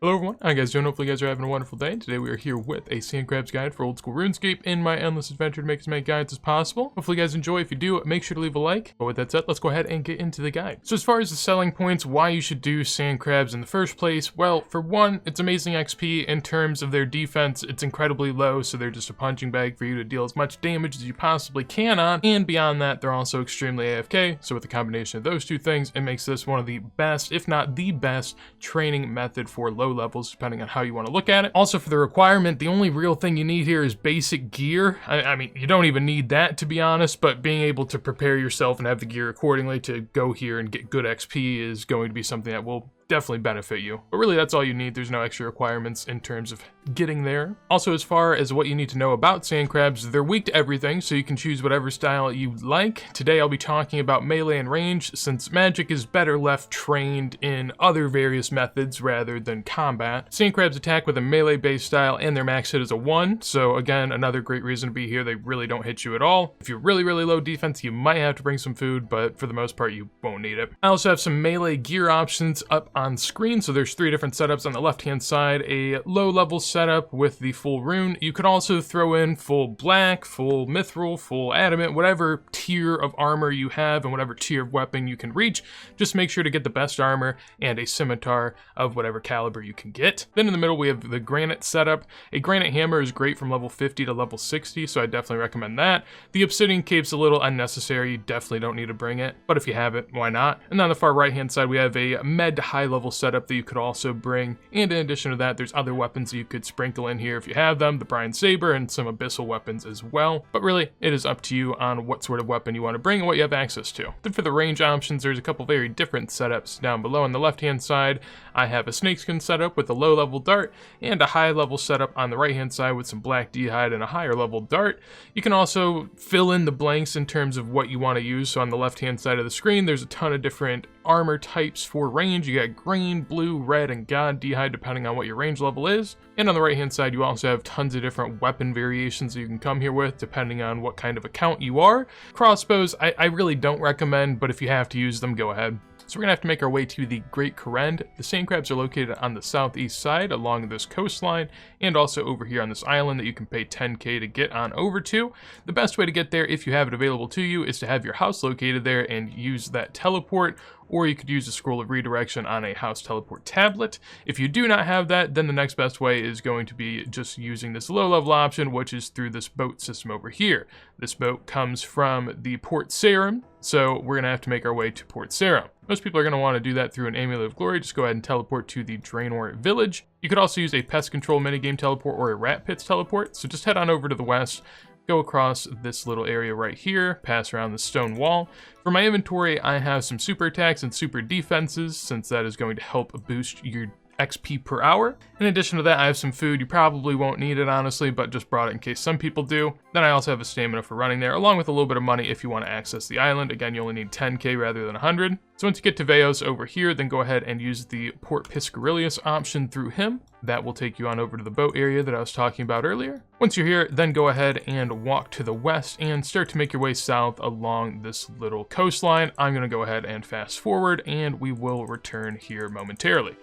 Hello everyone, how you guys doing? Hopefully you guys are having a wonderful day. Today we are here with a sand crabs guide for old school RuneScape in my endless adventure to make as many guides as possible. Hopefully you guys enjoy. If you do, make sure to leave a like. But with that said, let's go ahead and get into the guide. So as far as the selling points, why you should do sand crabs in the first place, well, for one, it's amazing XP in terms of their defense. It's incredibly low, so they're just a punching bag for you to deal as much damage as you possibly can on. And beyond that, they're also extremely AFK. So with the combination of those two things, it makes this one of the best, if not the best, training method for low levels, depending on how you want to look at it. Also for the requirement, the only real thing you need here is basic gear. I mean, you don't even need that to be honest, but being able to prepare yourself and have the gear accordingly to go here and get good XP is going to be something that will definitely benefit you. But really that's all you need. There's no extra requirements in terms of getting there. Also, as far as what you need to know about sand crabs, they're weak to everything, so you can choose whatever style you like. Today I'll be talking about melee and range, since magic is better left trained in other various methods rather than combat. Sand crabs attack with a melee based style and their max hit is a 1, so again, another great reason to be here. They really don't hit you at all. If you're really low defense, you might have to bring some food, but for the most part you won't need it. I also have some melee gear options up on screen. So there's 3 different setups on the left hand side. A low level setup with the full rune. You could also throw in full black, full mithril, full adamant, whatever tier of armor you have and whatever tier of weapon you can reach. Just make sure to get the best armor and a scimitar of whatever caliber you can get. Then in the middle we have the granite setup. A granite hammer is great from level 50 to level 60, so I definitely recommend that. The obsidian cape's a little unnecessary. You definitely don't need to bring it, but if you have it, why not? And on the far right hand side we have a med to high level setup that you could also bring, and in addition to that there's other weapons that you could sprinkle in here if you have them, the Brian Saber and some abyssal weapons as well, but really it is up to you on what sort of weapon you want to bring and what you have access to. Then for the range options, there's a couple very different setups down below. On the left hand side I have a snakeskin setup with a low level dart and a high level setup on the right hand side with some black d'hide and a higher level dart. You can also fill in the blanks in terms of what you want to use. So on the left hand side of the screen there's a ton of different armor types for range. You got green, blue, red, and god d'hide depending on what your range level is. And on the right hand side you also have tons of different weapon variations that you can come here with depending on what kind of account you are. Crossbows I really don't recommend, but if you have to use them, go ahead. So we're gonna have to make our way to the Great Korend. The sand crabs are located on the southeast side along this coastline and also over here on this island that you can pay 10k to get on over to. The best way to get there, if you have it available to you, is to have your house located there and use that teleport, or you could use a scroll of redirection on a house teleport tablet. If you do not have that, then the next best way is going to be just using this low level option, which is through this boat system over here. This boat comes from the Port Sarum, so we're gonna have to make our way to Port Sarum. Most people are going to want to do that through an Amulet of Glory. Just go ahead and teleport to the Draenor village. You could also use a pest control minigame teleport or a rat pits teleport. So just head on over to the west, go across this little area right here, pass around the stone wall. For my inventory, I have some super attacks and super defenses, since that is going to help boost your XP per hour. In addition to that, I have some food. You probably won't need it honestly, but just brought it in case some people do. Then I also have a stamina for running there, along with a little bit of money if you want to access the island. Again, you only need 10k rather than 100. So once you get to Veos over here, then go ahead and use the Port Piscarilius option through him. That will take you on over to the boat area that I was talking about earlier. Once you're here, then go ahead and walk to the west and start to make your way south along this little coastline. I'm going to go ahead and fast forward and we will return here momentarily.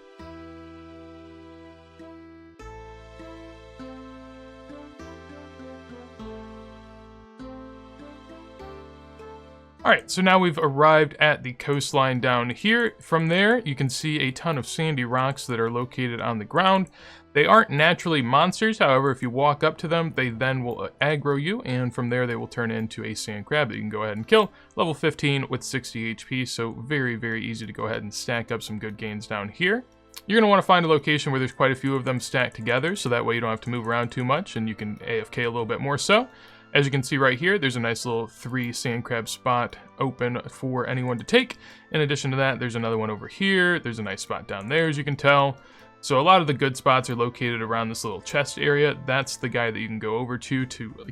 Alright, so now we've arrived at the coastline down here. From there, you can see a ton of sandy rocks that are located on the ground. They aren't naturally monsters, however, if you walk up to them, they then will aggro you, and from there they will turn into a sand crab that you can go ahead and kill. Level 15 with 60 HP, so very easy to go ahead and stack up some good gains down here. You're going to want to find a location where there's quite a few of them stacked together, so that way you don't have to move around too much, and you can AFK a little bit more so. As you can see right here, there's a nice little 3 sand crab spot open for anyone to take. In addition to that, there's another one over here. There's a nice spot down there, as you can tell. So a lot of the good spots are located around this little chest area. That's the guy that you can go over to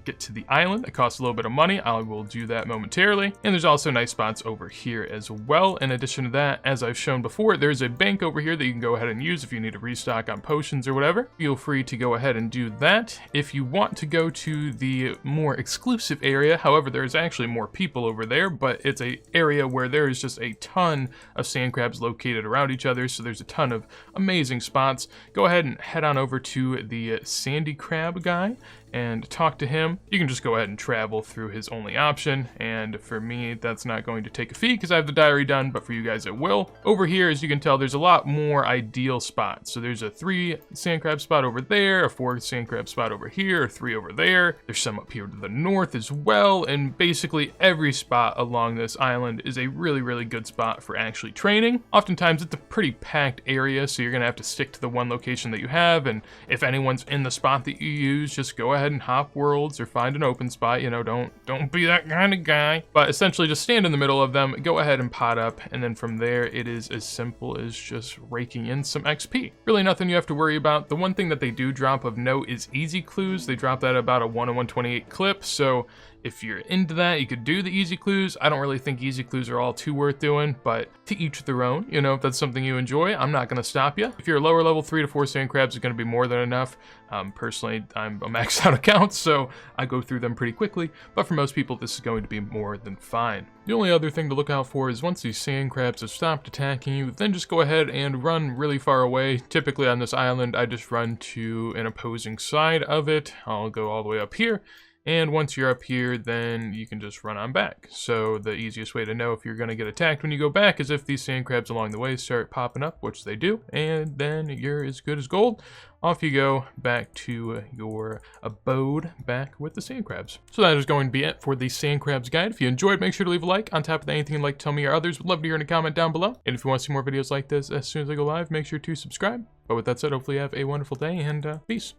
get to the island. It costs a little bit of money. I will do that momentarily. And there's also nice spots over here as well. In addition to that, as I've shown before, there's a bank over here that you can go ahead and use if you need to restock on potions or whatever. Feel free to go ahead and do that. If you want to go to the more exclusive area, however, there's actually more people over there, but it's an area where there is just a ton of sand crabs located around each other. So there's a ton of amazing spots spots, go ahead and head on over to the sandy crab guy and talk to him. You can just go ahead and travel through his only option, and for me that's not going to take a fee because I have the diary done, but for you guys it will. Over here, as you can tell, there's a lot more ideal spots. So there's a 3 sand crab spot over there, a 4 sand crab spot over here, a 3 over there. There's some up here to the north as well, and basically every spot along this island is a really good spot for actually training. Oftentimes it's a pretty packed area, so you're gonna have to stick to the one location that you have, and if anyone's in the spot that you use, just go ahead and hop worlds or find an open spot. You know, don't be that kind of guy. But essentially just stand in the middle of them, go ahead and pot up, and then from there it is as simple as just raking in some XP. Really nothing you have to worry about. The one thing that they do drop of note is easy clues. They drop that about a 1 in 128 clip, so if you're into that, you could do the easy clues. I don't really think easy clues are all too worth doing, but to each their own. You know, if that's something you enjoy, I'm not gonna stop you. If you're a lower level, 3 to 4 sand crabs is gonna be more than enough. Personally, I'm a maxed out account, so I go through them pretty quickly, but for most people, this is going to be more than fine. The only other thing to look out for is once these sand crabs have stopped attacking you, then just go ahead and run really far away. Typically on this island, I just run to an opposing side of it. I'll go all the way up here. And once you're up here, then you can just run on back. So the easiest way to know if you're gonna get attacked when you go back is if these sand crabs along the way start popping up, which they do, and then you're as good as gold. Off you go back to your abode back with the sand crabs. So that is going to be it for the sand crabs guide. If you enjoyed, make sure to leave a like. On top of that, anything you'd like to tell me or others, would love to hear in a comment down below. And if you want to see more videos like this as soon as I go live, make sure to subscribe. But with that said, hopefully you have a wonderful day, and peace.